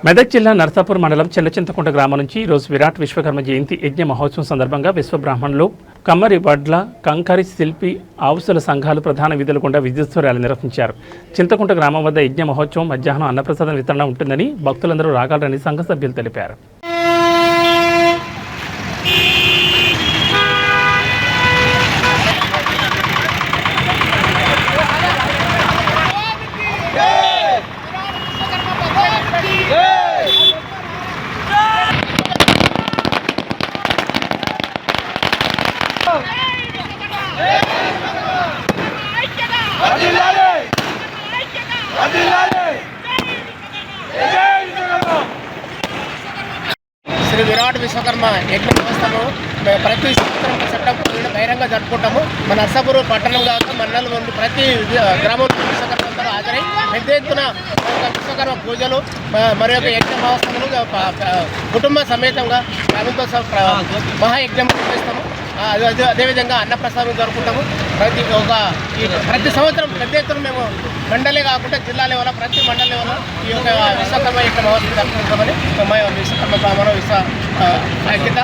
మెదక్ జిల్లా నర్సాపూర్ మండలం చిన్నచింతకుంట గ్రామం నుంచి ఈరోజు విరాట్ విశ్వకర్మ జయంతి యజ్ఞ మహోత్సవం సందర్భంగా విశ్వబ్రాహ్మణులు కమ్మరి వడ్ల కంకరి శిల్పి ఆవుసుల సంఘాలు ప్రధాన వీధుల గుండా విద్యుత్ ర్యాలీ నిర్వహించారు. చింతకుంట గ్రామం వద్ద యజ్ఞ మహోత్సవం మధ్యాహ్నం అన్నప్రసాదం వితరణ ఉంటుందని భక్తులందరూ రాగలరని సంఘ సభ్యులు తెలిపారు. శ్రీ విరాట్ విశ్వకర్మ యజ్ఞ మహోత్సవం ప్రతి సంవత్సరం సెప్టెంబర్ బహిరంగ జరుపుకుంటాము. మన నర్సాపూర్ పట్టణం కాక మండలం నుండి ప్రతి గ్రామంలో విశ్వకర్మ అందరూ హాజరై పెద్ద ఎత్తున విశ్వకర్మ పూజలు మరి యొక్క యజ్ఞ మహోత్సవాలు కుటుంబ సమేతంగా గ్రామంతో మహాయజ్ఞం నిర్వహిస్తాము. అదేవిధంగా అన్నప్రసాదం జరుపుకుంటాము. ప్రతి సంవత్సరం పెద్ద ఎత్తున మేము మండలే కాకుండా జిల్లా లెవెల్ ప్రతి మండల లెవెల్ ఈ యొక్క విశ్వకర్మ యజ్ఞ మహోత్సవం జరుపుకుంటామని విశ్వకర్మ గ్రామంలో ఐక్యత